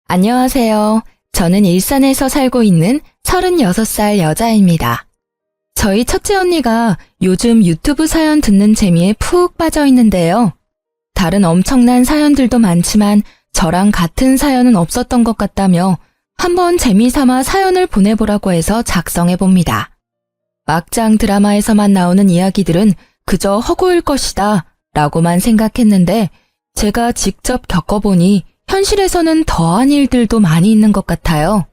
안녕하세요. 저는 일산에서 살고 있는 36살 여자입니다. 저희 첫째 언니가 요즘 유튜브 사연 듣는 재미에 푹 빠져 있는데요. 다른 엄청난 사연들도 많지만 저랑 같은 사연은 없었던 것 같다며 한번 재미삼아 사연을 보내보라고 해서 작성해봅니다. 막장 드라마에서만 나오는 이야기들은 그저 허구일 것이다 라고만 생각했는데 제가 직접 겪어보니 현실에서는 더한 일들도 많이 있는 것 같아요.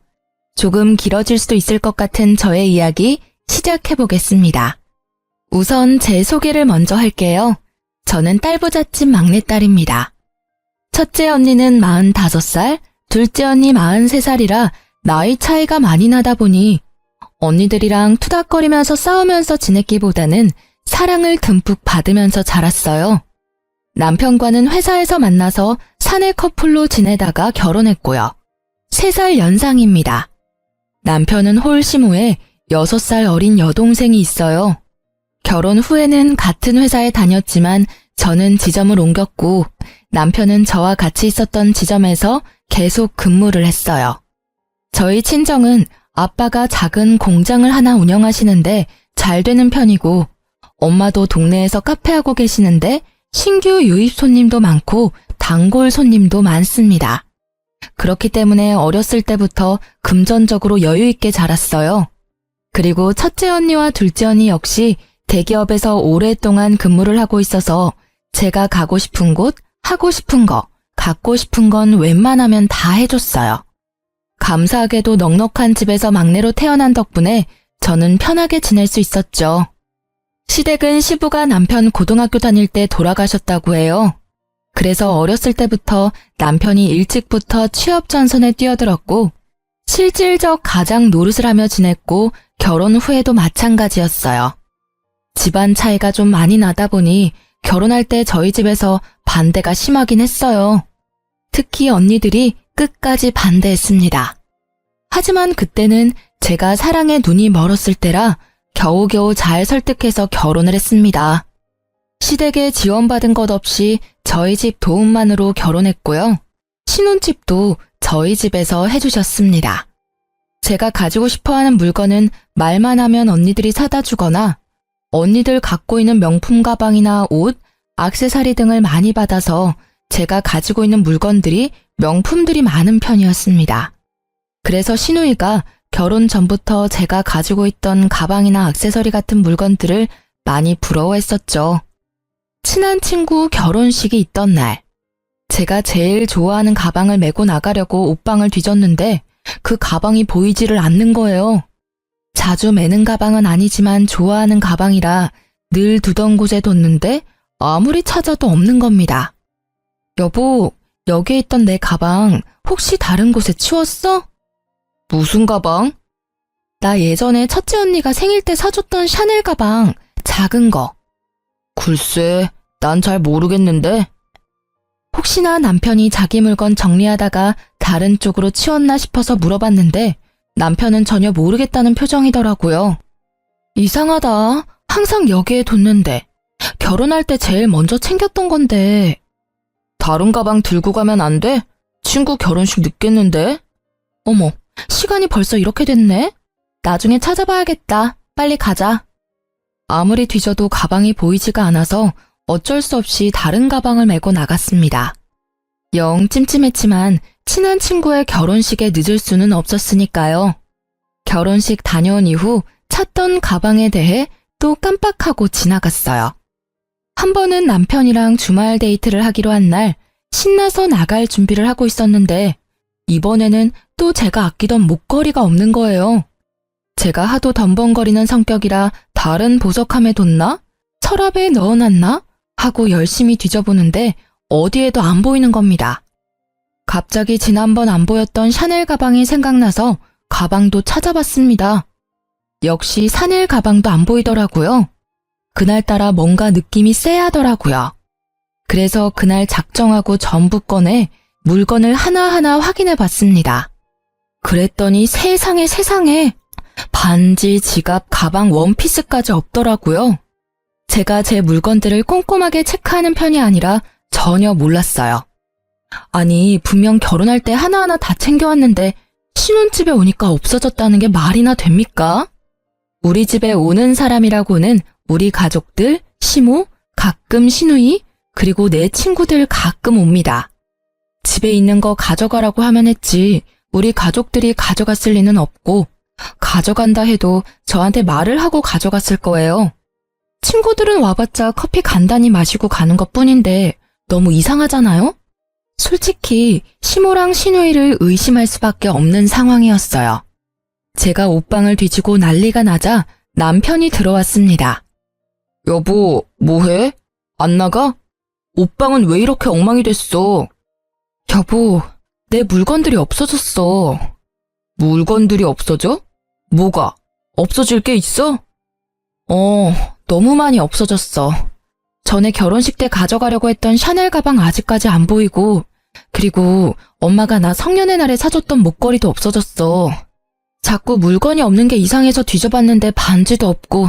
조금 길어질 수도 있을 것 같은 저의 이야기 시작해보겠습니다. 우선 제 소개를 먼저 할게요. 저는 딸부잣집 막내딸입니다. 첫째 언니는 45살, 둘째 언니 43살이라 나이 차이가 많이 나다 보니 언니들이랑 투닥거리면서 싸우면서 지냈기보다는 사랑을 듬뿍 받으면서 자랐어요. 남편과는 회사에서 만나서 사내 커플로 지내다가 결혼했고요. 3살 연상입니다. 남편은 홀심 후에 6살 어린 여동생이 있어요. 결혼 후에는 같은 회사에 다녔지만 저는 지점을 옮겼고 남편은 저와 같이 있었던 지점에서 계속 근무를 했어요. 저희 친정은 아빠가 작은 공장을 하나 운영하시는데 잘 되는 편이고 엄마도 동네에서 카페하고 계시는데 신규 유입 손님도 많고 단골 손님도 많습니다. 그렇기 때문에 어렸을 때부터 금전적으로 여유 있게 자랐어요. 그리고 첫째 언니와 둘째 언니 역시 대기업에서 오랫동안 근무를 하고 있어서 제가 가고 싶은 곳, 하고 싶은 거, 갖고 싶은 건 웬만하면 다 해줬어요. 감사하게도 넉넉한 집에서 막내로 태어난 덕분에 저는 편하게 지낼 수 있었죠. 시댁은 시부가 남편 고등학교 다닐 때 돌아가셨다고 해요. 그래서 어렸을 때부터 남편이 일찍부터 취업 전선에 뛰어들었고 실질적 가장 노릇을 하며 지냈고 결혼 후에도 마찬가지였어요. 집안 차이가 좀 많이 나다 보니 결혼할 때 저희 집에서 반대가 심하긴 했어요. 특히 언니들이 끝까지 반대했습니다. 하지만 그때는 제가 사랑에 눈이 멀었을 때라 겨우겨우 잘 설득해서 결혼을 했습니다. 시댁에 지원받은 것 없이 저희 집 도움만으로 결혼했고요. 신혼집도 저희 집에서 해주셨습니다. 제가 가지고 싶어하는 물건은 말만 하면 언니들이 사다 주거나 언니들 갖고 있는 명품 가방이나 옷, 액세서리 등을 많이 받아서 제가 가지고 있는 물건들이 명품들이 많은 편이었습니다. 그래서 신우이가 결혼 전부터 제가 가지고 있던 가방이나 액세서리 같은 물건들을 많이 부러워했었죠. 친한 친구 결혼식이 있던 날, 제가 제일 좋아하는 가방을 메고 나가려고 옷방을 뒤졌는데 그 가방이 보이지를 않는 거예요. 자주 매는 가방은 아니지만 좋아하는 가방이라 늘 두던 곳에 뒀는데 아무리 찾아도 없는 겁니다. 여보, 여기에 있던 내 가방 혹시 다른 곳에 치웠어? 무슨 가방? 나 예전에 첫째 언니가 생일 때 사줬던 샤넬 가방, 작은 거. 글쎄, 난 잘 모르겠는데. 혹시나 남편이 자기 물건 정리하다가 다른 쪽으로 치웠나 싶어서 물어봤는데 남편은 전혀 모르겠다는 표정이더라고요. 이상하다. 항상 여기에 뒀는데. 결혼할 때 제일 먼저 챙겼던 건데. 다른 가방 들고 가면 안 돼? 친구 결혼식 늦겠는데? 어머, 시간이 벌써 이렇게 됐네? 나중에 찾아봐야겠다. 빨리 가자. 아무리 뒤져도 가방이 보이지가 않아서 어쩔 수 없이 다른 가방을 메고 나갔습니다. 영 찜찜했지만 친한 친구의 결혼식에 늦을 수는 없었으니까요. 결혼식 다녀온 이후 찾던 가방에 대해 또 깜빡하고 지나갔어요. 한 번은 남편이랑 주말 데이트를 하기로 한 날 신나서 나갈 준비를 하고 있었는데 이번에는 또 제가 아끼던 목걸이가 없는 거예요. 제가 하도 덤벙거리는 성격이라 다른 보석함에 뒀나? 서랍에 넣어놨나? 하고 열심히 뒤져보는데 어디에도 안 보이는 겁니다. 갑자기 지난번 안 보였던 샤넬 가방이 생각나서 가방도 찾아봤습니다. 역시 샤넬 가방도 안 보이더라고요. 그날따라 뭔가 느낌이 쎄하더라고요. 그래서 그날 작정하고 전부 꺼내 물건을 하나하나 확인해 봤습니다. 그랬더니 세상에 반지, 지갑, 가방, 원피스까지 없더라고요. 제가 제 물건들을 꼼꼼하게 체크하는 편이 아니라 전혀 몰랐어요. 아니, 분명 결혼할 때 하나하나 다 챙겨왔는데 신혼집에 오니까 없어졌다는 게 말이나 됩니까? 우리 집에 오는 사람이라고는 우리 가족들, 시모, 가끔 시누이, 그리고 내 친구들 가끔 옵니다. 집에 있는 거 가져가라고 하면 했지 우리 가족들이 가져갔을 리는 없고 가져간다 해도 저한테 말을 하고 가져갔을 거예요. 친구들은 와봤자 커피 간단히 마시고 가는 것뿐인데 너무 이상하잖아요? 솔직히 시모랑 시누이를 의심할 수밖에 없는 상황이었어요. 제가 옷방을 뒤지고 난리가 나자 남편이 들어왔습니다. 여보, 뭐해? 안 나가? 옷방은 왜 이렇게 엉망이 됐어? 여보, 내 물건들이 없어졌어. 물건들이 없어져? 뭐가? 없어질 게 있어? 너무 많이 없어졌어. 전에 결혼식 때 가져가려고 했던 샤넬 가방 아직까지 안 보이고, 그리고 엄마가 나 성년의 날에 사줬던 목걸이도 없어졌어. 자꾸 물건이 없는 게 이상해서 뒤져봤는데 반지도 없고,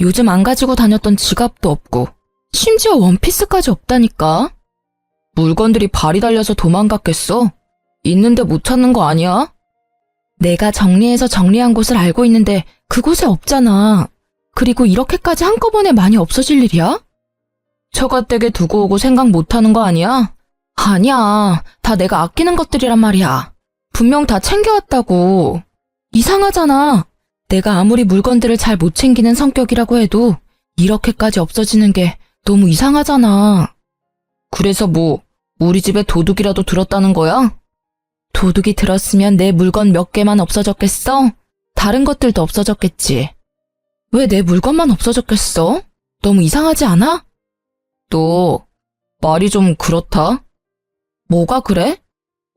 요즘 안 가지고 다녔던 지갑도 없고, 심지어 원피스까지 없다니까? 물건들이 발이 달려서 도망갔겠어? 있는데 못 찾는 거 아니야? 내가 정리해서 정리한 곳을 알고 있는데 그곳에 없잖아. 그리고 이렇게까지 한꺼번에 많이 없어질 일이야? 처가댁에 두고 오고 생각 못하는 거 아니야? 아니야. 다 내가 아끼는 것들이란 말이야. 분명 다 챙겨왔다고. 이상하잖아. 내가 아무리 물건들을 잘 못 챙기는 성격이라고 해도 이렇게까지 없어지는 게 너무 이상하잖아. 그래서 뭐, 우리 집에 도둑이라도 들었다는 거야? 도둑이 들었으면 내 물건 몇 개만 없어졌겠어? 다른 것들도 없어졌겠지. 왜 내 물건만 없어졌겠어? 너무 이상하지 않아? 너, 말이 좀 그렇다? 뭐가 그래?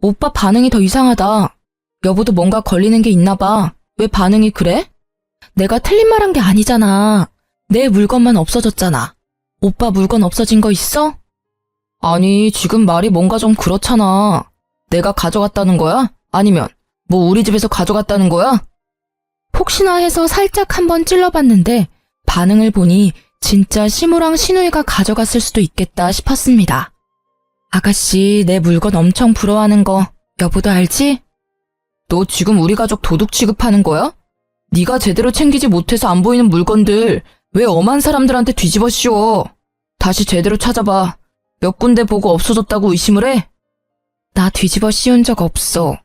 오빠 반응이 더 이상하다. 여보도 뭔가 걸리는 게 있나 봐. 왜 반응이 그래? 내가 틀린 말한 게 아니잖아. 내 물건만 없어졌잖아. 오빠 물건 없어진 거 있어? 아니, 지금 말이 뭔가 좀 그렇잖아. 내가 가져갔다는 거야? 아니면 뭐 우리 집에서 가져갔다는 거야? 혹시나 해서 살짝 한번 찔러봤는데 반응을 보니 진짜 시모랑 시누이가 가져갔을 수도 있겠다 싶었습니다. 아가씨, 내 물건 엄청 부러워하는 거 여보도 알지? 너 지금 우리 가족 도둑 취급하는 거야? 네가 제대로 챙기지 못해서 안 보이는 물건들 왜 엄한 사람들한테 뒤집어 씌워? 다시 제대로 찾아봐. 몇 군데 보고 없어졌다고 의심을 해? 나 뒤집어 씌운 적 없어.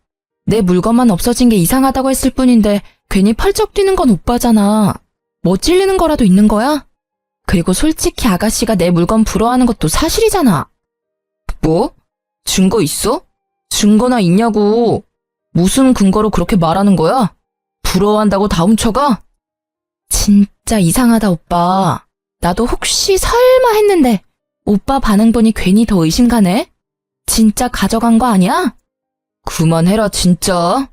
내 물건만 없어진 게 이상하다고 했을 뿐인데 괜히 펄쩍 뛰는 건 오빠잖아. 뭐 찔리는 거라도 있는 거야? 그리고 솔직히 아가씨가 내 물건 부러워하는 것도 사실이잖아. 뭐? 증거 있어? 증거나 있냐고. 무슨 근거로 그렇게 말하는 거야? 부러워한다고 다 훔쳐가? 진짜 이상하다, 오빠. 나도 혹시 설마 했는데 오빠 반응 보니 괜히 더 의심가네? 진짜 가져간 거 아니야? 그만해라, 진짜.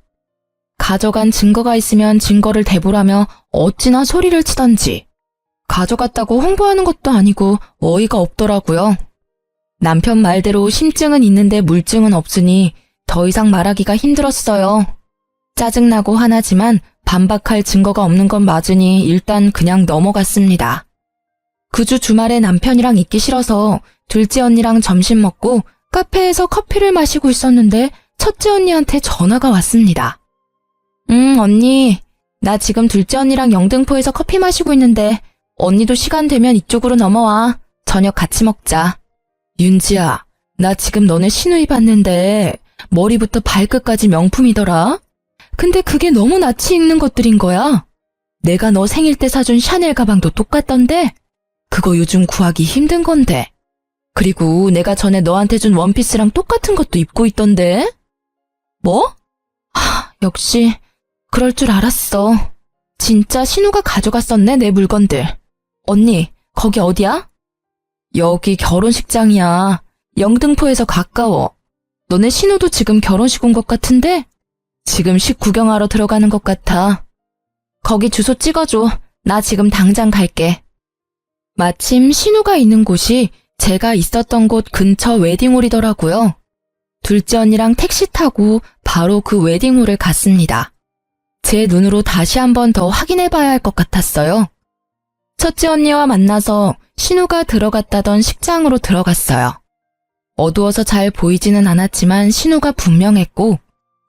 가져간 증거가 있으면 증거를 대보라며 어찌나 소리를 치던지. 가져갔다고 홍보하는 것도 아니고 어이가 없더라고요. 남편 말대로 심증은 있는데 물증은 없으니 더 이상 말하기가 힘들었어요. 짜증나고 화나지만 반박할 증거가 없는 건 맞으니 일단 그냥 넘어갔습니다. 그 주 주말에 남편이랑 있기 싫어서 둘째 언니랑 점심 먹고 카페에서 커피를 마시고 있었는데 첫째 언니한테 전화가 왔습니다. 언니, 나 지금 둘째 언니랑 영등포에서 커피 마시고 있는데 언니도 시간 되면 이쪽으로 넘어와. 저녁 같이 먹자. 윤지야, 나 지금 너네 시누이 봤는데 머리부터 발끝까지 명품이더라. 근데 그게 너무 낯이 익는 것들인 거야. 내가 너 생일 때 사준 샤넬 가방도 똑같던데? 그거 요즘 구하기 힘든 건데. 그리고 내가 전에 너한테 준 원피스랑 똑같은 것도 입고 있던데? 뭐? 역시 그럴 줄 알았어. 진짜 신우가 가져갔었네, 내 물건들. 언니, 거기 어디야? 여기 결혼식장이야. 영등포에서 가까워. 너네 신우도 지금 결혼식 온 것 같은데? 지금 식 구경하러 들어가는 것 같아. 거기 주소 찍어줘. 나 지금 당장 갈게. 마침 신우가 있는 곳이 제가 있었던 곳 근처 웨딩홀이더라고요. 둘째 언니랑 택시 타고 바로 그 웨딩홀을 갔습니다. 제 눈으로 다시 한 번 더 확인해봐야 할 것 같았어요. 첫째 언니와 만나서 신우가 들어갔다던 식장으로 들어갔어요. 어두워서 잘 보이지는 않았지만 신호가 분명했고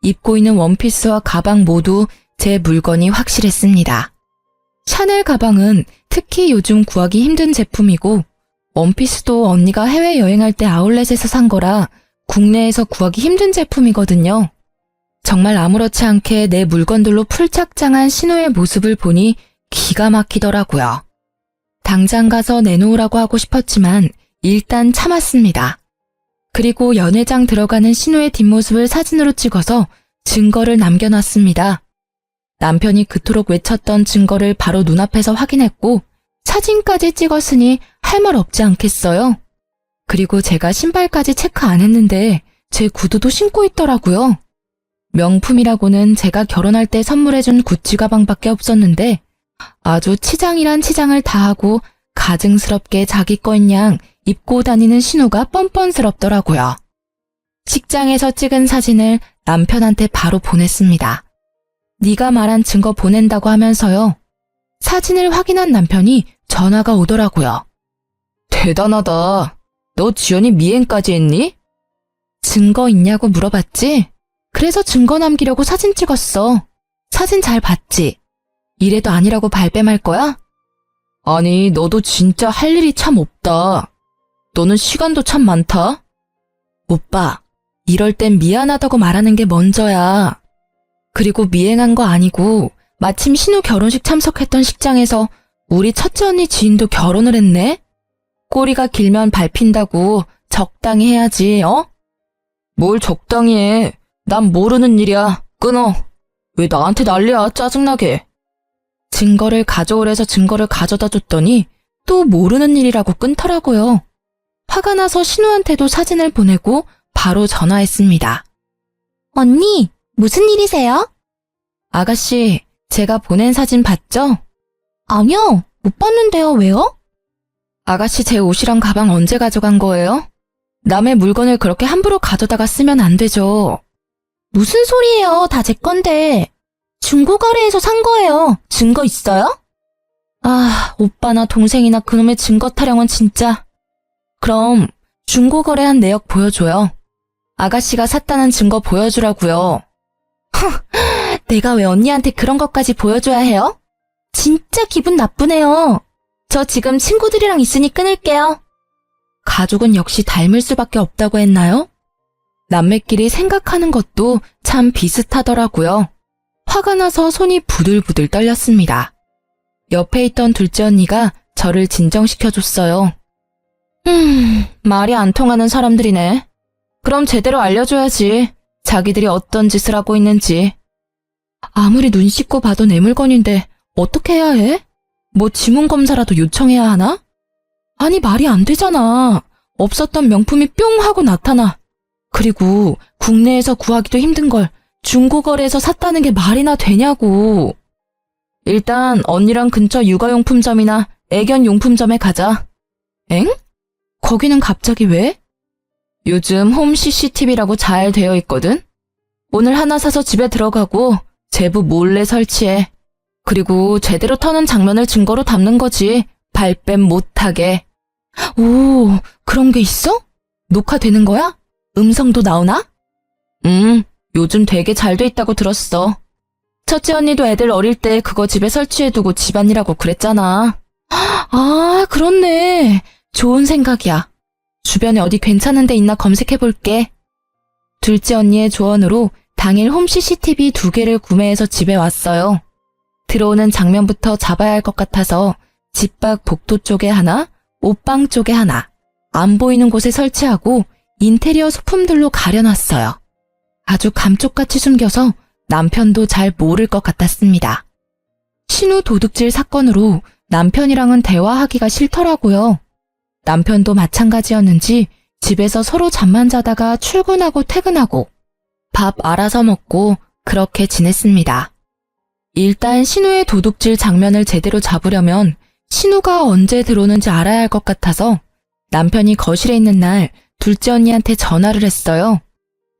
입고 있는 원피스와 가방 모두 제 물건이 확실했습니다. 샤넬 가방은 특히 요즘 구하기 힘든 제품이고 원피스도 언니가 해외여행할 때 아울렛에서 산 거라 국내에서 구하기 힘든 제품이거든요. 정말 아무렇지 않게 내 물건들로 풀착장한 신호의 모습을 보니 기가 막히더라고요. 당장 가서 내놓으라고 하고 싶었지만 일단 참았습니다. 그리고 연회장 들어가는 신호의 뒷모습을 사진으로 찍어서 증거를 남겨놨습니다. 남편이 그토록 외쳤던 증거를 바로 눈앞에서 확인했고 사진까지 찍었으니 할 말 없지 않겠어요? 그리고 제가 신발까지 체크 안 했는데 제 구두도 신고 있더라고요. 명품이라고는 제가 결혼할 때 선물해준 구찌 가방밖에 없었는데 아주 치장이란 치장을 다하고 가증스럽게 자기 거인 양 입고 다니는 신호가 뻔뻔스럽더라고요. 식장에서 찍은 사진을 남편한테 바로 보냈습니다. 네가 말한 증거 보낸다고 하면서요. 사진을 확인한 남편이 전화가 오더라고요. 대단하다. 너 지연이 미행까지 했니? 증거 있냐고 물어봤지? 그래서 증거 남기려고 사진 찍었어. 사진 잘 봤지? 이래도 아니라고 발뺌할 거야? 아니, 너도 진짜 할 일이 참 없다. 너는 시간도 참 많다. 오빠, 이럴 땐 미안하다고 말하는 게 먼저야. 그리고 미행한 거 아니고 마침 신우 결혼식 참석했던 식장에서 우리 첫째 언니 지인도 결혼을 했네? 꼬리가 길면 밟힌다고 적당히 해야지, 어? 뭘 적당히 해. 난 모르는 일이야. 끊어. 왜 나한테 난리야, 짜증나게. 증거를 가져오래서 증거를 가져다 줬더니 또 모르는 일이라고 끊더라고요. 화가 나서 신우한테도 사진을 보내고 바로 전화했습니다. 언니, 무슨 일이세요? 아가씨, 제가 보낸 사진 봤죠? 아니요, 못 봤는데요. 왜요? 아가씨 제 옷이랑 가방 언제 가져간 거예요? 남의 물건을 그렇게 함부로 가져다가 쓰면 안 되죠. 무슨 소리예요? 다 제 건데. 중고거래에서 산 거예요. 증거 있어요? 아, 오빠나 동생이나 그놈의 증거 타령은 진짜. 그럼 중고거래한 내역 보여줘요. 아가씨가 샀다는 증거 보여주라고요. 내가 왜 언니한테 그런 것까지 보여줘야 해요? 진짜 기분 나쁘네요. 저 지금 친구들이랑 있으니 끊을게요. 가족은 역시 닮을 수밖에 없다고 했나요? 남매끼리 생각하는 것도 참 비슷하더라고요. 화가 나서 손이 부들부들 떨렸습니다. 옆에 있던 둘째 언니가 저를 진정시켜줬어요. 말이 안 통하는 사람들이네. 그럼 제대로 알려줘야지. 자기들이 어떤 짓을 하고 있는지. 아무리 눈 씻고 봐도 내 물건인데 어떻게 해야 해? 뭐 지문검사라도 요청해야 하나? 아니, 말이 안 되잖아. 없었던 명품이 뿅 하고 나타나. 그리고 국내에서 구하기도 힘든 걸 중고거래에서 샀다는 게 말이나 되냐고. 일단 언니랑 근처 육아용품점이나 애견용품점에 가자. 엥? 거기는 갑자기 왜? 요즘 홈 CCTV라고 잘 되어 있거든? 오늘 하나 사서 집에 들어가고 제부 몰래 설치해. 그리고 제대로 터는 장면을 증거로 담는 거지. 발뺌 못하게. 오, 그런 게 있어? 녹화되는 거야? 음성도 나오나? 요즘 되게 잘 돼 있다고 들었어. 첫째 언니도 애들 어릴 때 그거 집에 설치해두고 집안이라고 그랬잖아. 아, 그렇네. 좋은 생각이야. 주변에 어디 괜찮은 데 있나 검색해볼게. 둘째 언니의 조언으로 당일 홈 CCTV 2개를 구매해서 집에 왔어요. 들어오는 장면부터 잡아야 할 것 같아서 집 밖 복도 쪽에 하나, 옷방 쪽에 하나, 안 보이는 곳에 설치하고 인테리어 소품들로 가려놨어요. 아주 감쪽같이 숨겨서 남편도 잘 모를 것 같았습니다. 신우 도둑질 사건으로 남편이랑은 대화하기가 싫더라고요. 남편도 마찬가지였는지 집에서 서로 잠만 자다가 출근하고 퇴근하고 밥 알아서 먹고 그렇게 지냈습니다. 일단 신우의 도둑질 장면을 제대로 잡으려면 신우가 언제 들어오는지 알아야 할 것 같아서 남편이 거실에 있는 날 둘째 언니한테 전화를 했어요.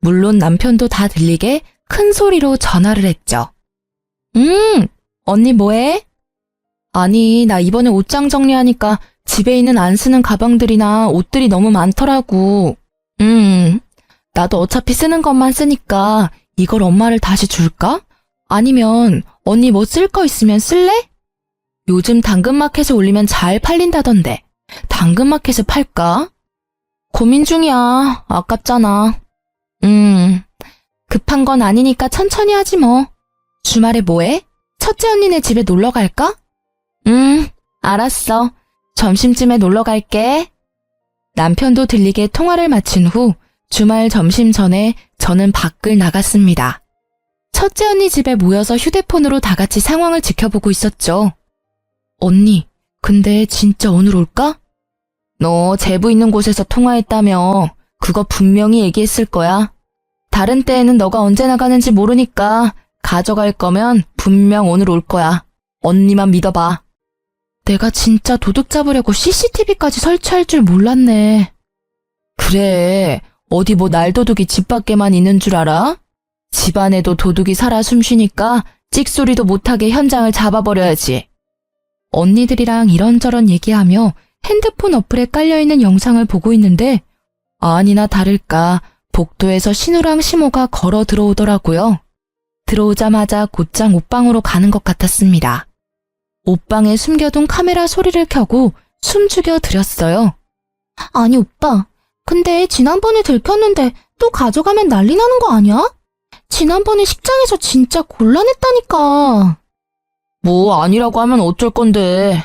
물론 남편도 다 들리게 큰 소리로 전화를 했죠. 언니 뭐해? 아니, 나 이번에 옷장 정리하니까 집에 있는 안 쓰는 가방들이나 옷들이 너무 많더라고. 나도 어차피 쓰는 것만 쓰니까 이걸 엄마를 다시 줄까? 아니면 언니 뭐 쓸 거 있으면 쓸래? 요즘 당근마켓에 올리면 잘 팔린다던데 당근마켓에 팔까? 고민 중이야. 아깝잖아. 급한 건 아니니까 천천히 하지 뭐. 주말에 뭐해? 첫째 언니네 집에 놀러 갈까? 알았어. 점심쯤에 놀러 갈게. 남편도 들리게 통화를 마친 후 주말 점심 전에 저는 밖을 나갔습니다. 첫째 언니 집에 모여서 휴대폰으로 다 같이 상황을 지켜보고 있었죠. 언니, 근데 진짜 오늘 올까? 너 제부 있는 곳에서 통화했다며. 그거 분명히 얘기했을 거야. 다른 때에는 너가 언제 나가는지 모르니까 가져갈 거면 분명 오늘 올 거야. 언니만 믿어봐. 내가 진짜 도둑 잡으려고 CCTV까지 설치할 줄 몰랐네. 그래, 어디 뭐 날도둑이 집 밖에만 있는 줄 알아? 집 안에도 도둑이 살아 숨쉬니까 찍소리도 못하게 현장을 잡아버려야지. 언니들이랑 이런저런 얘기하며 핸드폰 어플에 깔려있는 영상을 보고 있는데 아니나 다를까 복도에서 신우랑 시모가 걸어 들어오더라고요. 들어오자마자 곧장 옷방으로 가는 것 같았습니다. 옷방에 숨겨둔 카메라 소리를 켜고 숨죽여 드렸어요. 아니 오빠, 근데 지난번에 들켰는데 또 가져가면 난리 나는 거 아니야? 지난번에 식장에서 진짜 곤란했다니까. 뭐 아니라고 하면 어쩔 건데.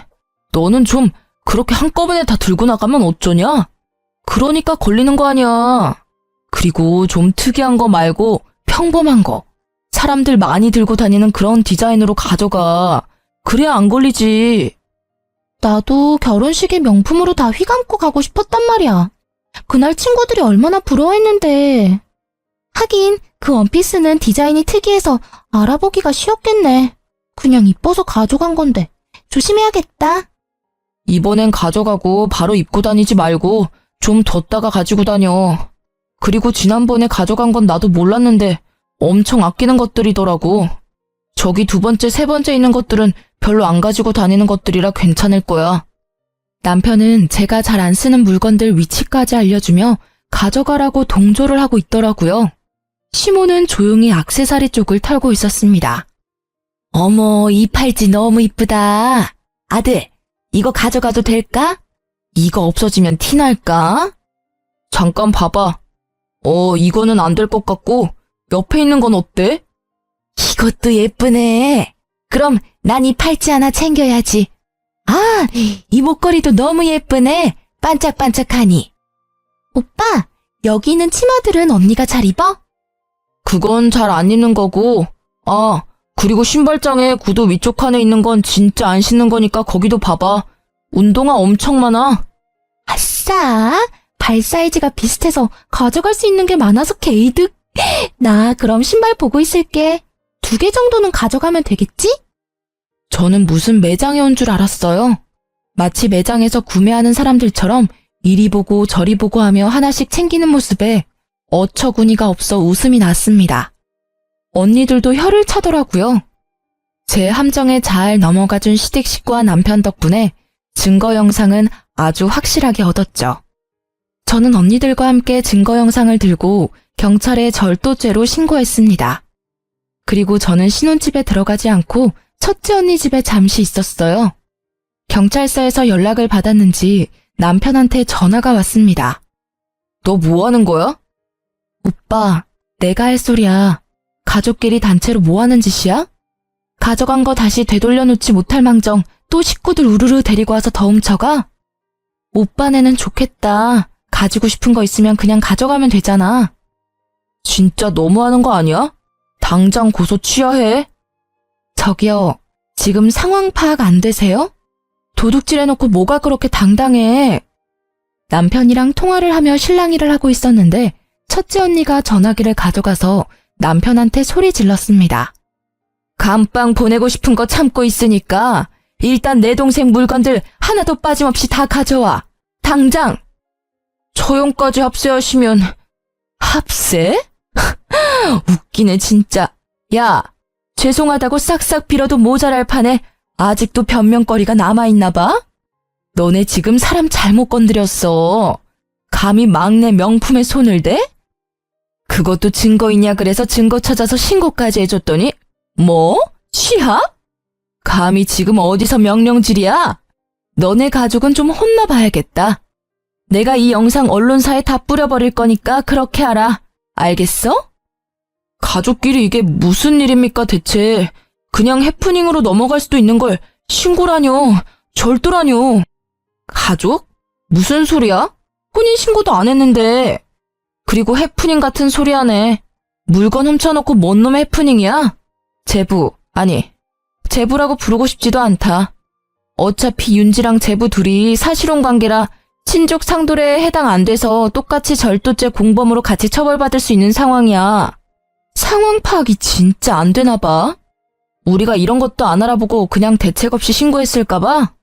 너는 좀 그렇게 한꺼번에 다 들고 나가면 어쩌냐? 그러니까 걸리는 거 아니야. 그리고 좀 특이한 거 말고 평범한 거. 사람들 많이 들고 다니는 그런 디자인으로 가져가. 그래야 안 걸리지. 나도 결혼식에 명품으로 다 휘감고 가고 싶었단 말이야. 그날 친구들이 얼마나 부러워했는데. 하긴 그 원피스는 디자인이 특이해서 알아보기가 쉬웠겠네. 그냥 이뻐서 가져간 건데 조심해야겠다. 이번엔 가져가고 바로 입고 다니지 말고 좀 뒀다가 가지고 다녀. 그리고 지난번에 가져간 건 나도 몰랐는데 엄청 아끼는 것들이더라고. 저기 두 번째, 세 번째 있는 것들은 별로 안 가지고 다니는 것들이라 괜찮을 거야. 남편은 제가 잘 안 쓰는 물건들 위치까지 알려주며 가져가라고 동조를 하고 있더라고요. 시모는 조용히 액세서리 쪽을 털고 있었습니다. 어머, 이 팔찌 너무 이쁘다. 아들, 이거 가져가도 될까? 이거 없어지면 티날까? 잠깐 봐봐. 이거는 안 될 것 같고 옆에 있는 건 어때? 이것도 예쁘네. 그럼 난 이 팔찌 하나 챙겨야지. 아, 이 목걸이도 너무 예쁘네. 반짝반짝하니. 오빠, 여기 있는 치마들은 언니가 잘 입어? 그건 잘 안 입는 거고. 아, 그리고 신발장에 구두 위쪽 칸에 있는 건 진짜 안 신는 거니까 거기도 봐봐. 운동화 엄청 많아. 아싸, 발 사이즈가 비슷해서 가져갈 수 있는 게 많아서 개이득. 나 그럼 신발 보고 있을게. 2개 정도는 가져가면 되겠지? 저는 무슨 매장에 온 줄 알았어요. 마치 매장에서 구매하는 사람들처럼 이리 보고 저리 보고 하며 하나씩 챙기는 모습에 어처구니가 없어 웃음이 났습니다. 언니들도 혀를 차더라고요. 제 함정에 잘 넘어가준 시댁 식구와 남편 덕분에 증거 영상은 아주 확실하게 얻었죠. 저는 언니들과 함께 증거 영상을 들고 경찰에 절도죄로 신고했습니다. 그리고 저는 신혼집에 들어가지 않고 첫째 언니 집에 잠시 있었어요. 경찰서에서 연락을 받았는지 남편한테 전화가 왔습니다. 너 뭐 하는 거야? 오빠, 내가 할 소리야. 가족끼리 단체로 뭐 하는 짓이야? 가져간 거 다시 되돌려놓지 못할 망정 또 식구들 우르르 데리고 와서 더 훔쳐가? 오빠네는 좋겠다. 가지고 싶은 거 있으면 그냥 가져가면 되잖아. 진짜 너무하는 거 아니야? 당장 고소 취하해. 저기요, 지금 상황 파악 안 되세요? 도둑질 해놓고 뭐가 그렇게 당당해. 남편이랑 통화를 하며 실랑이를 하고 있었는데 첫째 언니가 전화기를 가져가서 남편한테 소리 질렀습니다. 감빵 보내고 싶은 거 참고 있으니까 일단 내 동생 물건들 하나도 빠짐없이 다 가져와. 당장! 처형까지 합세하시면... 합세? 웃기네 진짜. 야, 죄송하다고 싹싹 빌어도 모자랄 판에 아직도 변명거리가 남아있나 봐? 너네 지금 사람 잘못 건드렸어. 감히 막내 명품에 손을 대? 그것도 증거 있냐 그래서 증거 찾아서 신고까지 해줬더니 뭐? 취합? 감히 지금 어디서 명령질이야? 너네 가족은 좀 혼나봐야겠다. 내가 이 영상 언론사에 다 뿌려버릴 거니까 그렇게 하라. 알겠어? 가족끼리 이게 무슨 일입니까 대체. 그냥 해프닝으로 넘어갈 수도 있는 걸 신고라뇨. 절도라뇨. 가족? 무슨 소리야? 혼인신고도 안 했는데. 그리고 해프닝 같은 소리 하네. 물건 훔쳐놓고 뭔 놈의 해프닝이야? 제부, 아니, 제부라고 부르고 싶지도 않다. 어차피 윤지랑 제부 둘이 사실혼 관계라 친족 상도례에 해당 안 돼서 똑같이 절도죄 공범으로 같이 처벌받을 수 있는 상황이야. 상황 파악이 진짜 안 되나 봐. 우리가 이런 것도 안 알아보고 그냥 대책 없이 신고했을까 봐?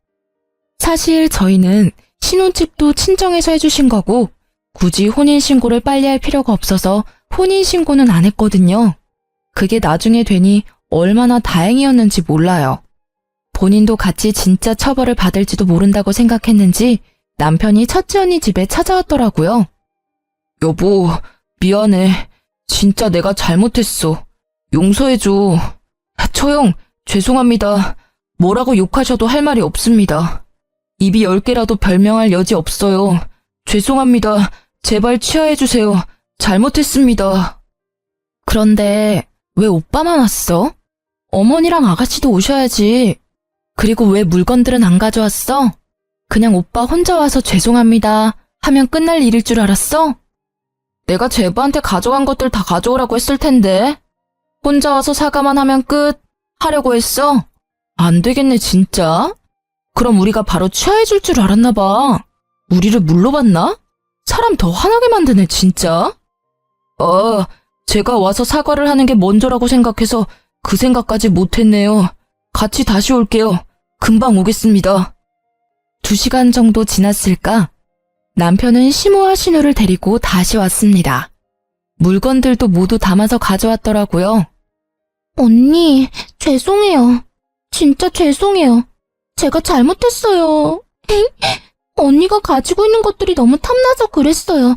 사실 저희는 신혼집도 친정에서 해주신 거고 굳이 혼인신고를 빨리 할 필요가 없어서 혼인신고는 안 했거든요. 그게 나중에 되니 얼마나 다행이었는지 몰라요. 본인도 같이 진짜 처벌을 받을지도 모른다고 생각했는지 남편이 첫째 언니 집에 찾아왔더라고요. 여보, 미안해. 진짜 내가 잘못했어. 용서해줘. 처형, 죄송합니다. 뭐라고 욕하셔도 할 말이 없습니다. 입이 10개라도 별명할 여지 없어요. 죄송합니다. 제발 취하해주세요. 잘못했습니다. 그런데 왜 오빠만 왔어? 어머니랑 아가씨도 오셔야지. 그리고 왜 물건들은 안 가져왔어? 그냥 오빠 혼자 와서 죄송합니다 하면 끝날 일일 줄 알았어? 내가 제부한테 가져간 것들 다 가져오라고 했을 텐데. 혼자 와서 사과만 하면 끝 하려고 했어? 안 되겠네 진짜. 그럼 우리가 바로 취하해줄 줄 알았나 봐. 우리를 물러봤나? 사람 더 화나게 만드네 진짜. 제가 와서 사과를 하는 게 먼저라고 생각해서 그 생각까지 못했네요. 같이 다시 올게요. 금방 오겠습니다. 2시간 정도 지났을까? 남편은 시모와 신우를 데리고 다시 왔습니다. 물건들도 모두 담아서 가져왔더라고요. 언니, 죄송해요. 진짜 죄송해요. 제가 잘못했어요. 언니가 가지고 있는 것들이 너무 탐나서 그랬어요.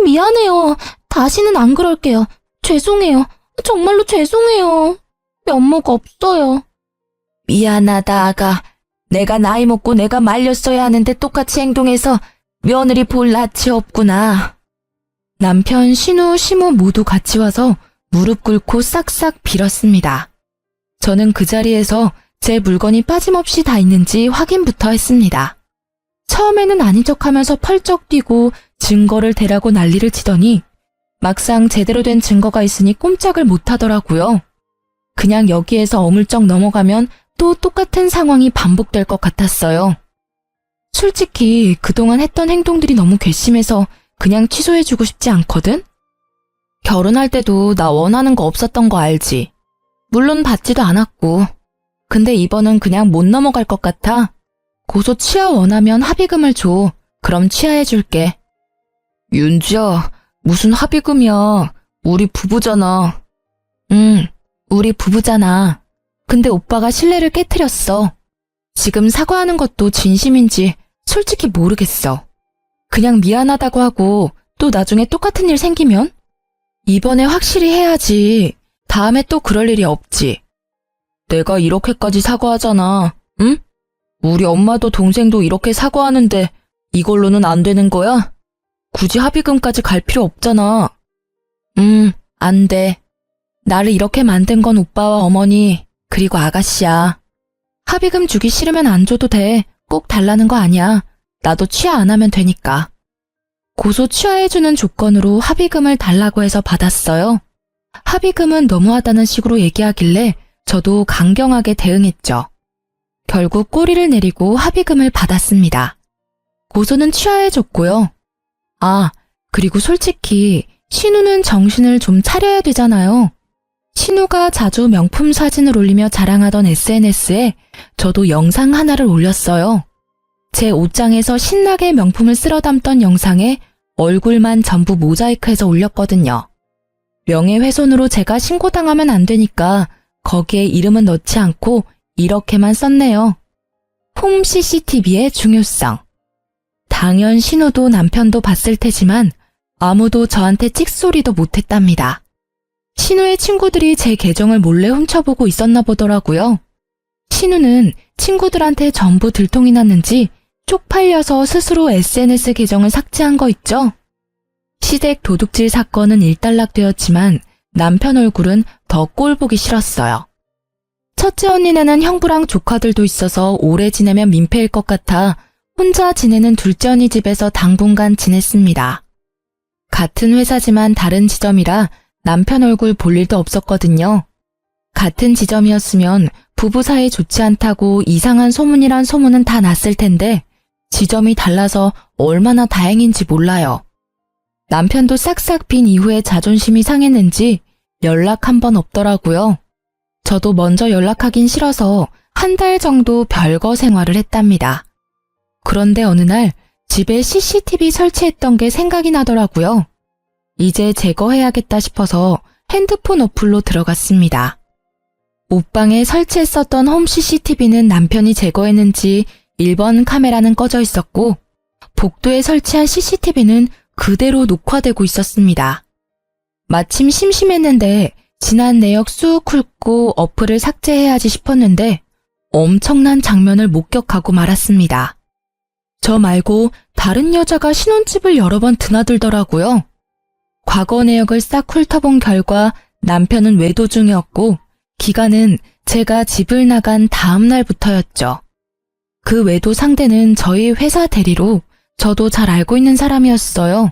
미안해요. 다시는 안 그럴게요. 죄송해요. 정말로 죄송해요. 면목 없어요. 미안하다 아가. 내가 나이 먹고 내가 말렸어야 하는데 똑같이 행동해서 며느리 볼 낯이 없구나. 남편, 신우, 시모 모두 같이 와서 무릎 꿇고 싹싹 빌었습니다. 저는 그 자리에서 제 물건이 빠짐없이 다 있는지 확인부터 했습니다. 처음에는 아닌 척하면서 펄쩍 뛰고 증거를 대라고 난리를 치더니 막상 제대로 된 증거가 있으니 꼼짝을 못하더라고요. 그냥 여기에서 어물쩍 넘어가면 또 똑같은 상황이 반복될 것 같았어요. 솔직히 그동안 했던 행동들이 너무 괘씸해서 그냥 취소해주고 싶지 않거든? 결혼할 때도 나 원하는 거 없었던 거 알지? 물론 받지도 않았고. 근데 이번은 그냥 못 넘어갈 것 같아. 고소 취하 원하면 합의금을 줘. 그럼 취하해줄게. 윤지야, 무슨 합의금이야. 우리 부부잖아. 응, 우리 부부잖아. 근데 오빠가 신뢰를 깨트렸어. 지금 사과하는 것도 진심인지 솔직히 모르겠어. 그냥 미안하다고 하고 또 나중에 똑같은 일 생기면? 이번에 확실히 해야지. 다음에 또 그럴 일이 없지. 내가 이렇게까지 사과하잖아. 응? 우리 엄마도 동생도 이렇게 사과하는데 이걸로는 안 되는 거야? 굳이 합의금까지 갈 필요 없잖아. 안 돼. 나를 이렇게 만든 건 오빠와 어머니 그리고 아가씨야. 합의금 주기 싫으면 안 줘도 돼. 꼭 달라는 거 아니야. 나도 취하 안 하면 되니까. 고소 취하해주는 조건으로 합의금을 달라고 해서 받았어요. 합의금은 너무하다는 식으로 얘기하길래 저도 강경하게 대응했죠. 결국 꼬리를 내리고 합의금을 받았습니다. 고소는 취하해줬고요. 아, 그리고 솔직히 신우는 정신을 좀 차려야 되잖아요. 신우가 자주 명품 사진을 올리며 자랑하던 SNS에 저도 영상 하나를 올렸어요. 제 옷장에서 신나게 명품을 쓸어 담던 영상에 얼굴만 전부 모자이크해서 올렸거든요. 명예훼손으로 제가 신고당하면 안 되니까 거기에 이름은 넣지 않고 이렇게만 썼네요. 홈 CCTV의 중요성. 당연 신우도 남편도 봤을 테지만 아무도 저한테 찍소리도 못했답니다. 신우의 친구들이 제 계정을 몰래 훔쳐보고 있었나 보더라고요. 신우는 친구들한테 전부 들통이 났는지 쪽팔려서 스스로 SNS 계정을 삭제한 거 있죠? 시댁 도둑질 사건은 일단락되었지만 남편 얼굴은 더 꼴보기 싫었어요. 첫째 언니네는 형부랑 조카들도 있어서 오래 지내면 민폐일 것 같아 혼자 지내는 둘째 언니 집에서 당분간 지냈습니다. 같은 회사지만 다른 지점이라 남편 얼굴 볼 일도 없었거든요. 같은 지점이었으면 부부 사이 좋지 않다고 이상한 소문이란 소문은 다 났을 텐데 지점이 달라서 얼마나 다행인지 몰라요. 남편도 싹싹 빈 이후에 자존심이 상했는지 연락 한 번 없더라고요. 저도 먼저 연락하긴 싫어서 한 달 정도 별거 생활을 했답니다. 그런데 어느 날 집에 CCTV 설치했던 게 생각이 나더라고요. 이제 제거해야겠다 싶어서 핸드폰 어플로 들어갔습니다. 옷방에 설치했었던 홈 CCTV는 남편이 제거했는지 1번 카메라는 꺼져 있었고 복도에 설치한 CCTV는 그대로 녹화되고 있었습니다. 마침 심심했는데 지난 내역 쑥 훑고 어플을 삭제해야지 싶었는데 엄청난 장면을 목격하고 말았습니다. 저 말고 다른 여자가 신혼집을 여러 번 드나들더라고요. 과거 내역을 싹 훑어본 결과 남편은 외도 중이었고 기간은 제가 집을 나간 다음 날부터였죠. 그 외도 상대는 저희 회사 대리로 저도 잘 알고 있는 사람이었어요.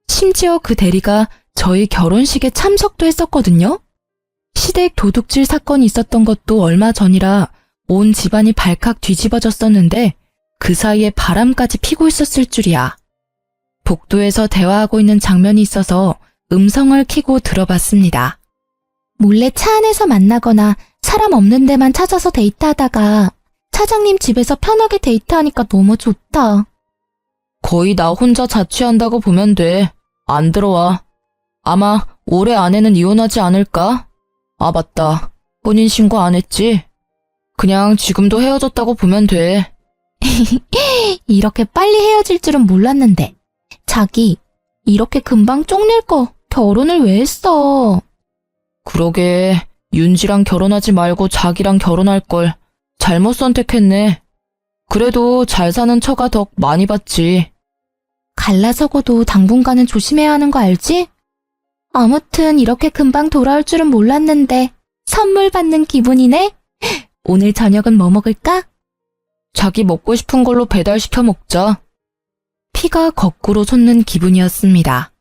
심지어 그 대리가 저희 결혼식에 참석도 했었거든요. 시댁 도둑질 사건이 있었던 것도 얼마 전이라 온 집안이 발칵 뒤집어졌었는데 그 사이에 바람까지 피고 있었을 줄이야. 복도에서 대화하고 있는 장면이 있어서 음성을 켜고 들어봤습니다. 몰래 차 안에서 만나거나 사람 없는 데만 찾아서 데이트하다가 차장님 집에서 편하게 데이트하니까 너무 좋다. 거의 나 혼자 자취한다고 보면 돼. 안 들어와. 아마 올해 안에는 이혼하지 않을까? 아, 맞다. 혼인신고 안 했지? 그냥 지금도 헤어졌다고 보면 돼. 이렇게 빨리 헤어질 줄은 몰랐는데. 자기, 이렇게 금방 쪽낼 거 결혼을 왜 했어? 그러게, 윤지랑 결혼하지 말고 자기랑 결혼할 걸. 잘못 선택했네. 그래도 잘 사는 처가 덕 많이 봤지. 갈라서고도 당분간은 조심해야 하는 거 알지? 아무튼 이렇게 금방 돌아올 줄은 몰랐는데 선물 받는 기분이네? 오늘 저녁은 뭐 먹을까? 자기 먹고 싶은 걸로 배달시켜 먹자. 피가 거꾸로 솟는 기분이었습니다.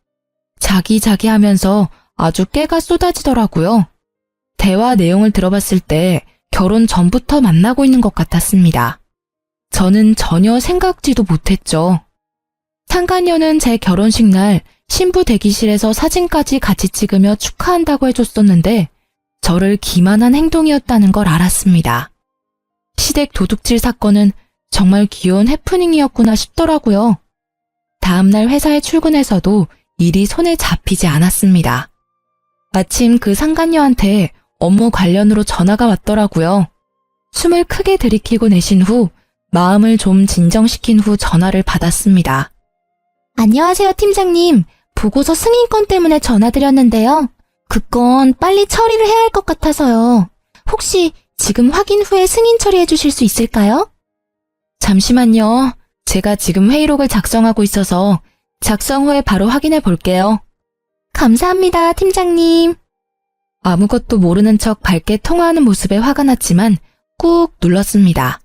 자기 하면서 아주 깨가 쏟아지더라고요. 대화 내용을 들어봤을 때 결혼 전부터 만나고 있는 것 같았습니다. 저는 전혀 생각지도 못했죠. 상간녀는 제 결혼식 날 신부 대기실에서 사진까지 같이 찍으며 축하한다고 해줬었는데 저를 기만한 행동이었다는 걸 알았습니다. 시댁 도둑질 사건은 정말 귀여운 해프닝이었구나 싶더라고요. 다음날 회사에 출근해서도 일이 손에 잡히지 않았습니다. 마침 그 상간녀한테 업무 관련으로 전화가 왔더라고요. 숨을 크게 들이키고 내쉰 후 마음을 좀 진정시킨 후 전화를 받았습니다. 안녕하세요, 팀장님. 보고서 승인권 때문에 전화드렸는데요. 그 건 빨리 처리를 해야 할 것 같아서요. 혹시 지금 확인 후에 승인 처리해 주실 수 있을까요? 잠시만요. 제가 지금 회의록을 작성하고 있어서 작성 후에 바로 확인해 볼게요. 감사합니다, 팀장님. 아무것도 모르는 척 밝게 통화하는 모습에 화가 났지만 꾹 눌렀습니다.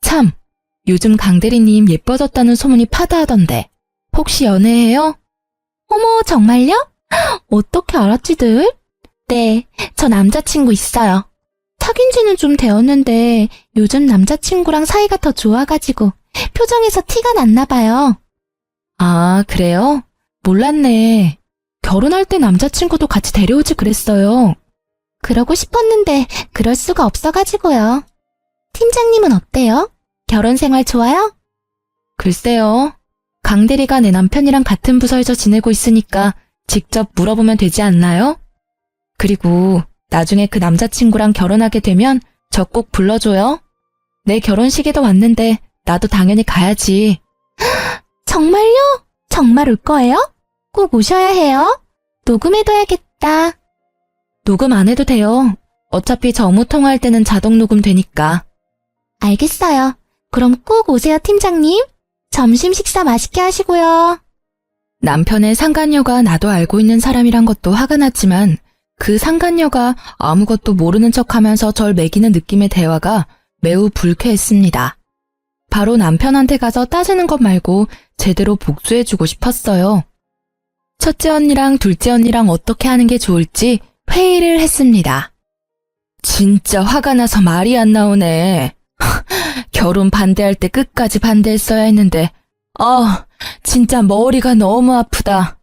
참, 요즘 강대리님 예뻐졌다는 소문이 파다하던데 혹시 연애해요? 어머, 정말요? 어떻게 알았지들? 네, 저 남자친구 있어요. 사귄 지는 좀 되었는데 요즘 남자친구랑 사이가 더 좋아가지고 표정에서 티가 났나 봐요. 아, 그래요? 몰랐네. 결혼할 때 남자친구도 같이 데려오지 그랬어요. 그러고 싶었는데 그럴 수가 없어가지고요. 팀장님은 어때요? 결혼 생활 좋아요? 글쎄요. 강대리가 내 남편이랑 같은 부서에서 지내고 있으니까 직접 물어보면 되지 않나요? 그리고 나중에 그 남자친구랑 결혼하게 되면 저 꼭 불러줘요. 내 결혼식에도 왔는데 나도 당연히 가야지. 정말요? 정말 올 거예요? 꼭 오셔야 해요. 녹음해둬야겠다. 녹음 안 해도 돼요. 어차피 정무 통화할 때는 자동 녹음 되니까. 알겠어요. 그럼 꼭 오세요, 팀장님. 점심 식사 맛있게 하시고요. 남편의 상간녀가 나도 알고 있는 사람이란 것도 화가 났지만 그 상간녀가 아무것도 모르는 척하면서 절 매기는 느낌의 대화가 매우 불쾌했습니다. 바로 남편한테 가서 따지는 것 말고 제대로 복수해주고 싶었어요. 첫째 언니랑 둘째 언니랑 어떻게 하는 게 좋을지 회의를 했습니다. 진짜 화가 나서 말이 안 나오네. 결혼 반대할 때 끝까지 반대했어야 했는데 진짜 머리가 너무 아프다.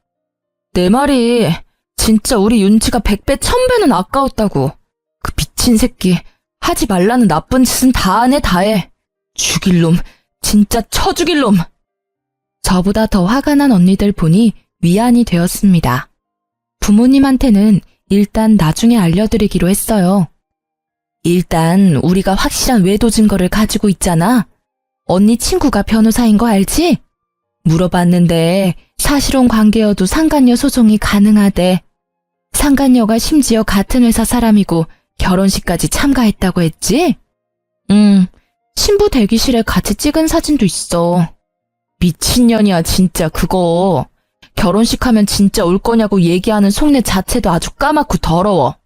내 말이 진짜 우리 윤지가 100배 1000배는 아까웠다고. 그 미친 새끼 하지 말라는 나쁜 짓은 다 하네 다 해. 죽일 놈 진짜 쳐 죽일 놈. 저보다 더 화가 난 언니들 보니 위안이 되었습니다. 부모님한테는 일단 나중에 알려드리기로 했어요. 일단 우리가 확실한 외도 증거를 가지고 있잖아. 언니 친구가 변호사인 거 알지? 물어봤는데 사실혼 관계여도 상간녀 소송이 가능하대. 상간녀가 심지어 같은 회사 사람이고 결혼식까지 참가했다고 했지? 신부 대기실에 같이 찍은 사진도 있어. 미친년이야 진짜 그거. 결혼식 하면 진짜 올 거냐고 얘기하는 속내 자체도 아주 까맣고 더러워.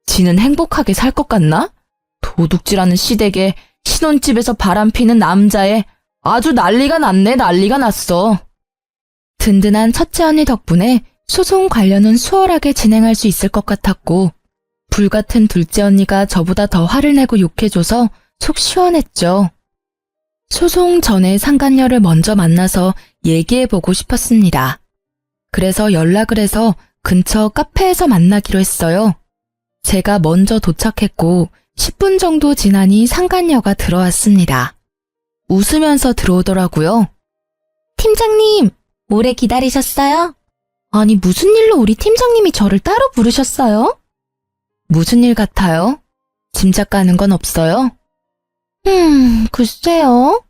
지는 행복하게 살 것 같나? 도둑질하는 시댁에 신혼집에서 바람피는 남자애 아주 난리가 났네 난리가 났어. 든든한 첫째 언니 덕분에 소송 관련은 수월하게 진행할 수 있을 것 같았고 불같은 둘째 언니가 저보다 더 화를 내고 욕해줘서 속 시원했죠. 소송 전에 상간녀를 먼저 만나서 얘기해보고 싶었습니다. 그래서 연락을 해서 근처 카페에서 만나기로 했어요. 제가 먼저 도착했고 10분 정도 지나니 상간녀가 들어왔습니다. 웃으면서 들어오더라고요. 팀장님, 오래 기다리셨어요? 아니, 무슨 일로 우리 팀장님이 저를 따로 부르셨어요? 무슨 일 같아요? 짐작 가는 건 없어요? 글쎄요.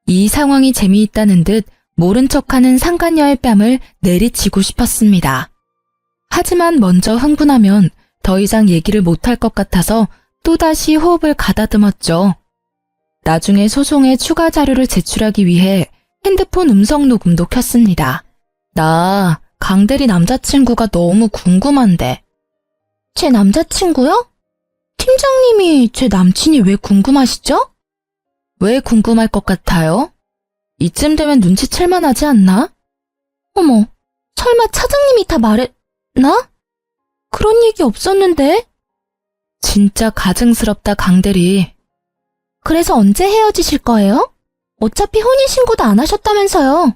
이 상황이 재미있다는 듯 모른 척하는 상간녀의 뺨을 내리치고 싶었습니다. 하지만 먼저 흥분하면 더 이상 얘기를 못할 것 같아서 또다시 호흡을 가다듬었죠. 나중에 소송에 추가 자료를 제출하기 위해 핸드폰 음성 녹음도 켰습니다. 나 강대리 남자친구가 너무 궁금한데. 제 남자친구요? 팀장님이 제 남친이 왜 궁금하시죠? 왜 궁금할 것 같아요? 이쯤 되면 눈치챌만 하지 않나? 어머, 설마 차장님이 다 말했나? 그런 얘기 없었는데? 진짜 가증스럽다 강대리. 그래서 언제 헤어지실 거예요? 어차피 혼인신고도 안 하셨다면서요.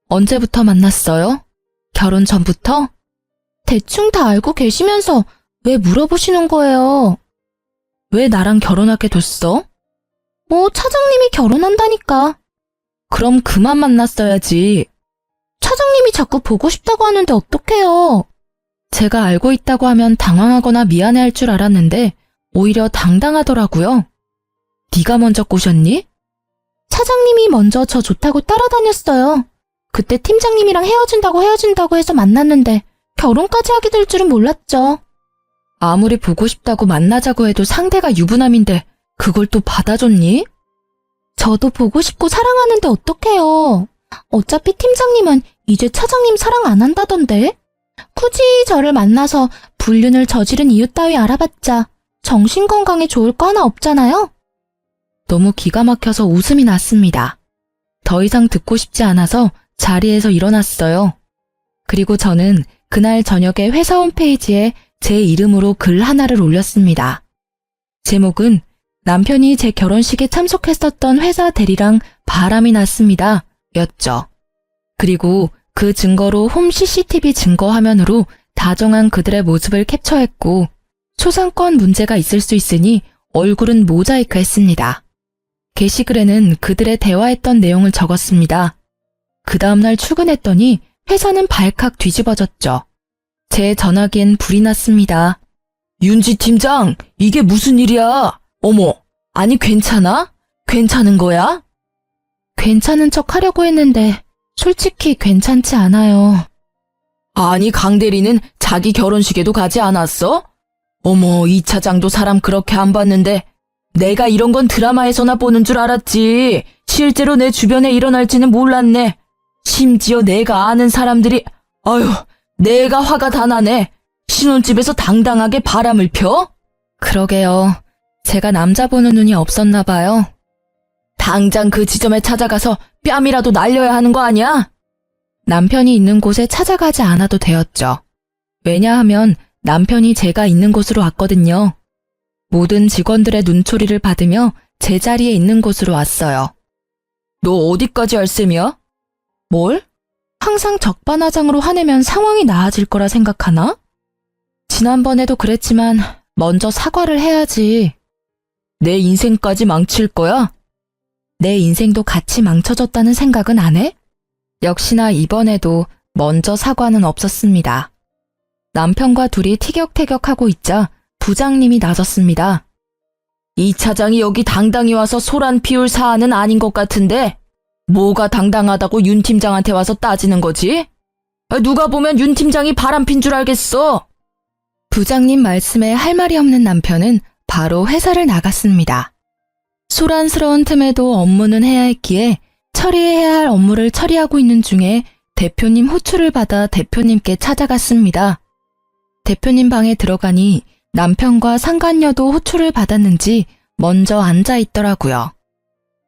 언제부터 만났어요? 결혼 전부터? 대충 다 알고 계시면서 왜 물어보시는 거예요? 왜 나랑 결혼하게 됐어? 뭐 차장님이 결혼한다니까. 그럼 그만 만났어야지. 차장님이 자꾸 보고 싶다고 하는데 어떡해요? 제가 알고 있다고 하면 당황하거나 미안해할 줄 알았는데 오히려 당당하더라고요. 네가 먼저 꼬셨니? 차장님이 먼저 저 좋다고 따라다녔어요. 그때 팀장님이랑 헤어진다고 해서 만났는데 결혼까지 하게 될 줄은 몰랐죠. 아무리 보고 싶다고 만나자고 해도 상대가 유부남인데 그걸 또 받아줬니? 저도 보고 싶고 사랑하는데 어떡해요. 어차피 팀장님은 이제 차장님 사랑 안 한다던데. 굳이 저를 만나서 불륜을 저지른 이유 따위 알아봤자 정신건강에 좋을 거 하나 없잖아요. 너무 기가 막혀서 웃음이 났습니다. 더 이상 듣고 싶지 않아서 자리에서 일어났어요. 그리고 저는 그날 저녁에 회사 홈페이지에 제 이름으로 글 하나를 올렸습니다. 제목은 남편이 제 결혼식에 참석했었던 회사 대리랑 바람이 났습니다. 였죠. 그리고 그 증거로 홈 CCTV 증거 화면으로 다정한 그들의 모습을 캡처했고 초상권 문제가 있을 수 있으니 얼굴은 모자이크 했습니다. 게시글에는 그들의 대화했던 내용을 적었습니다. 그 다음날 출근했더니 회사는 발칵 뒤집어졌죠. 제 전화기엔 불이 났습니다. 윤지 팀장, 이게 무슨 일이야? 어머, 아니 괜찮아? 괜찮은 거야? 괜찮은 척 하려고 했는데 솔직히 괜찮지 않아요. 아니, 강 대리는 자기 결혼식에도 가지 않았어? 어머, 이 차장도 사람 그렇게 안 봤는데 내가 이런 건 드라마에서나 보는 줄 알았지. 실제로 내 주변에 일어날지는 몰랐네. 심지어 내가 아는 사람들이, 아유, 내가 화가 다 나네. 신혼집에서 당당하게 바람을 펴? 그러게요. 제가 남자 보는 눈이 없었나 봐요. 당장 그 지점에 찾아가서 뺨이라도 날려야 하는 거 아니야? 남편이 있는 곳에 찾아가지 않아도 되었죠. 왜냐하면 남편이 제가 있는 곳으로 왔거든요. 모든 직원들의 눈초리를 받으며 제 자리에 있는 곳으로 왔어요. 너 어디까지 할 셈이야? 뭘? 항상 적반하장으로 화내면 상황이 나아질 거라 생각하나? 지난번에도 그랬지만 먼저 사과를 해야지. 내 인생까지 망칠 거야? 내 인생도 같이 망쳐졌다는 생각은 안 해? 역시나 이번에도 먼저 사과는 없었습니다. 남편과 둘이 티격태격하고 있자 부장님이 나섰습니다. 이 차장이 여기 당당히 와서 소란 피울 사안은 아닌 것 같은데 뭐가 당당하다고 윤 팀장한테 와서 따지는 거지? 누가 보면 윤 팀장이 바람핀 줄 알겠어. 부장님 말씀에 할 말이 없는 남편은 바로 회사를 나갔습니다. 소란스러운 틈에도 업무는 해야 했기에 처리해야 할 업무를 처리하고 있는 중에 대표님 호출을 받아 대표님께 찾아갔습니다. 대표님 방에 들어가니 남편과 상간녀도 호출을 받았는지 먼저 앉아 있더라고요.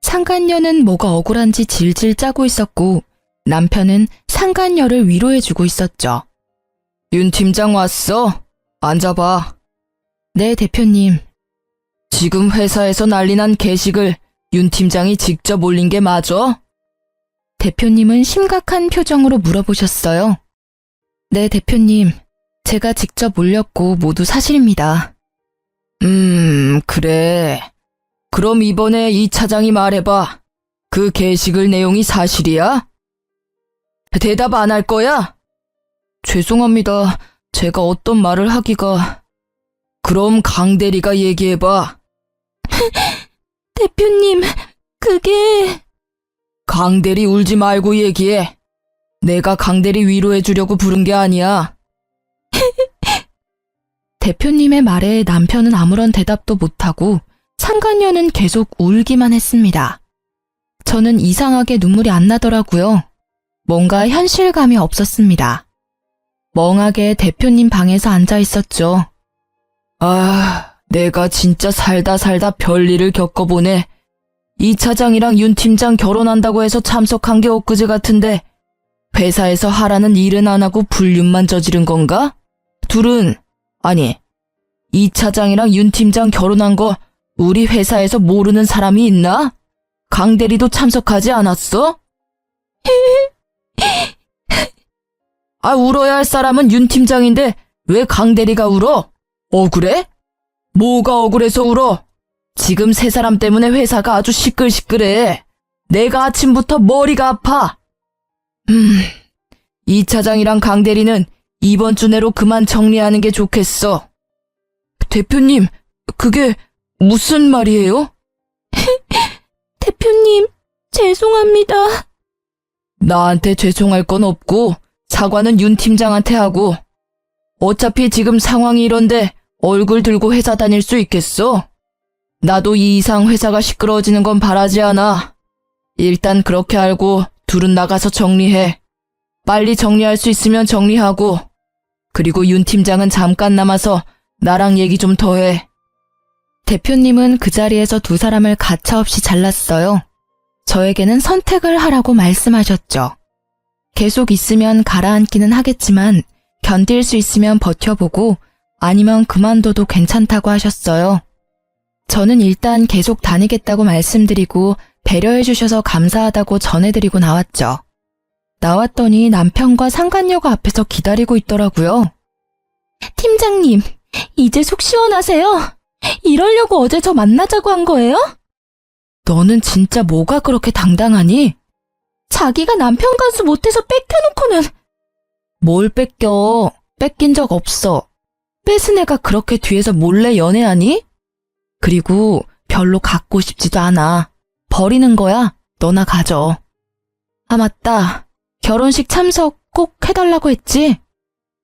상간녀는 뭐가 억울한지 질질 짜고 있었고 남편은 상간녀를 위로해주고 있었죠. 윤 팀장 왔어? 앉아봐. 네, 대표님. 지금 회사에서 난리난 게시글 윤 팀장이 직접 올린 게 맞아? 대표님은 심각한 표정으로 물어보셨어요. 네, 대표님. 제가 직접 올렸고 모두 사실입니다. 그래. 그럼 이번에 이 차장이 말해봐. 그 게시글 내용이 사실이야? 대답 안 할 거야? 죄송합니다. 제가 어떤 말을 하기가... 그럼 강 대리가 얘기해봐. 대표님, 그게... 강 대리 울지 말고 얘기해. 내가 강 대리 위로해 주려고 부른 게 아니야. 대표님의 말에 남편은 아무런 대답도 못하고 상간녀는 계속 울기만 했습니다. 저는 이상하게 눈물이 안 나더라고요. 뭔가 현실감이 없었습니다. 멍하게 대표님 방에서 앉아 있었죠. 아, 내가 진짜 살다 별일을 겪어보네. 이 차장이랑 윤 팀장 결혼한다고 해서 참석한 게 엊그제 같은데 회사에서 하라는 일은 안 하고 불륜만 저지른 건가? 둘은, 아니, 이 차장이랑 윤 팀장 결혼한 거 우리 회사에서 모르는 사람이 있나? 강 대리도 참석하지 않았어? 아, 울어야 할 사람은 윤 팀장인데 왜 강 대리가 울어? 억울해? 뭐가 억울해서 울어? 지금 세 사람 때문에 회사가 아주 시끌시끌해. 내가 아침부터 머리가 아파. 이 차장이랑 강 대리는 이번 주 내로 그만 정리하는 게 좋겠어. 대표님, 그게 무슨 말이에요? 대표님, 죄송합니다. 나한테 죄송할 건 없고 사과는 윤 팀장한테 하고 어차피 지금 상황이 이런데 얼굴 들고 회사 다닐 수 있겠어? 나도 이 이상 회사가 시끄러워지는 건 바라지 않아. 일단 그렇게 알고 둘은 나가서 정리해. 빨리 정리할 수 있으면 정리하고 그리고 윤 팀장은 잠깐 남아서 나랑 얘기 좀 더 해. 대표님은 그 자리에서 두 사람을 가차없이 잘랐어요. 저에게는 선택을 하라고 말씀하셨죠. 계속 있으면 가라앉기는 하겠지만 견딜 수 있으면 버텨보고 아니면 그만둬도 괜찮다고 하셨어요. 저는 일단 계속 다니겠다고 말씀드리고 배려해 주셔서 감사하다고 전해드리고 나왔죠. 나왔더니 남편과 상간녀가 앞에서 기다리고 있더라고요. 팀장님, 이제 속 시원하세요? 이러려고 어제 저 만나자고 한 거예요? 너는 진짜 뭐가 그렇게 당당하니? 자기가 남편 간수 못해서 뺏겨놓고는. 뭘 뺏겨? 뺏긴 적 없어. 뺏은 애가 그렇게 뒤에서 몰래 연애하니? 그리고 별로 갖고 싶지도 않아. 버리는 거야. 너나 가져. 아, 맞다. 결혼식 참석 꼭 해달라고 했지?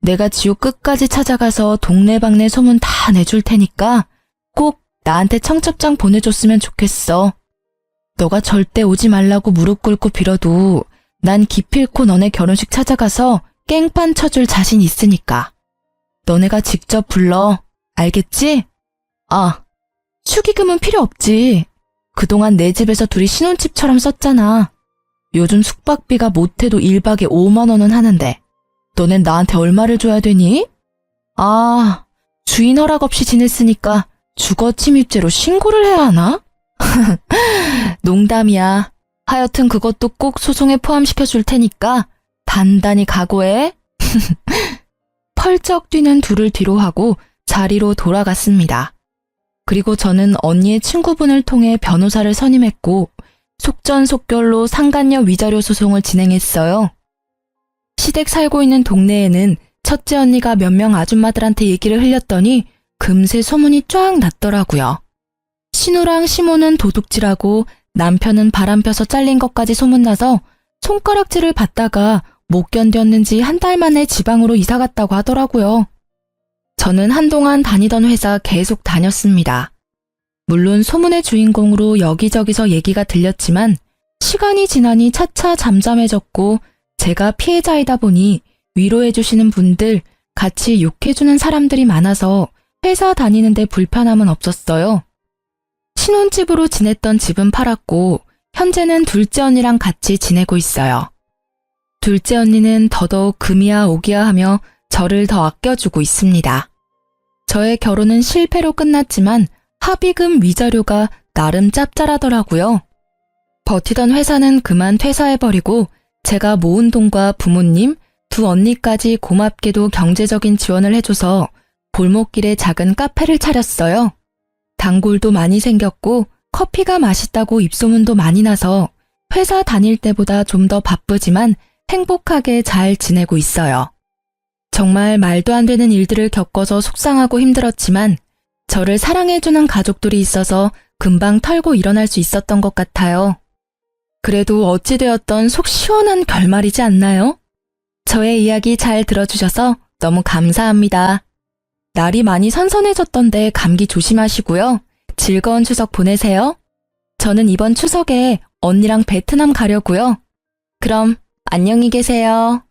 내가 지옥 끝까지 찾아가서 동네방네 소문 다 내줄 테니까 꼭 나한테 청첩장 보내줬으면 좋겠어. 너가 절대 오지 말라고 무릎 꿇고 빌어도 난 기필코 너네 결혼식 찾아가서 깽판 쳐줄 자신 있으니까. 너네가 직접 불러. 알겠지? 아, 축의금은 필요 없지. 그동안 내 집에서 둘이 신혼집처럼 썼잖아. 요즘 숙박비가 못해도 1박에 5만 원은 하는데 너넨 나한테 얼마를 줘야 되니? 아, 주인 허락 없이 지냈으니까 주거 침입죄로 신고를 해야 하나? 농담이야. 하여튼 그것도 꼭 소송에 포함시켜 줄 테니까 단단히 각오해. 펄쩍 뛰는 둘을 뒤로 하고 자리로 돌아갔습니다. 그리고 저는 언니의 친구분을 통해 변호사를 선임했고 속전속결로 상간녀 위자료 소송을 진행했어요. 시댁 살고 있는 동네에는 첫째 언니가 몇 명 아줌마들한테 얘기를 흘렸더니 금세 소문이 쫙 났더라고요. 신우랑 시모는 도둑질하고 남편은 바람펴서 잘린 것까지 소문나서 손가락질을 받다가 못 견뎠는지 한 달 만에 지방으로 이사 갔다고 하더라고요. 저는 한동안 다니던 회사 계속 다녔습니다. 물론 소문의 주인공으로 여기저기서 얘기가 들렸지만 시간이 지나니 차차 잠잠해졌고 제가 피해자이다 보니 위로해주시는 분들, 같이 욕해주는 사람들이 많아서 회사 다니는데 불편함은 없었어요. 신혼집으로 지냈던 집은 팔았고 현재는 둘째 언니랑 같이 지내고 있어요. 둘째 언니는 더더욱 금이야 오기야 하며 저를 더 아껴주고 있습니다. 저의 결혼은 실패로 끝났지만 합의금 위자료가 나름 짭짤하더라고요. 버티던 회사는 그만 퇴사해버리고 제가 모은 돈과 부모님, 두 언니까지 고맙게도 경제적인 지원을 해줘서 골목길에 작은 카페를 차렸어요. 단골도 많이 생겼고 커피가 맛있다고 입소문도 많이 나서 회사 다닐 때보다 좀 더 바쁘지만 행복하게 잘 지내고 있어요. 정말 말도 안 되는 일들을 겪어서 속상하고 힘들었지만 저를 사랑해주는 가족들이 있어서 금방 털고 일어날 수 있었던 것 같아요. 그래도 어찌되었던 속 시원한 결말이지 않나요? 저의 이야기 잘 들어주셔서 너무 감사합니다. 날이 많이 선선해졌던데 감기 조심하시고요. 즐거운 추석 보내세요. 저는 이번 추석에 언니랑 베트남 가려고요. 그럼 안녕히 계세요.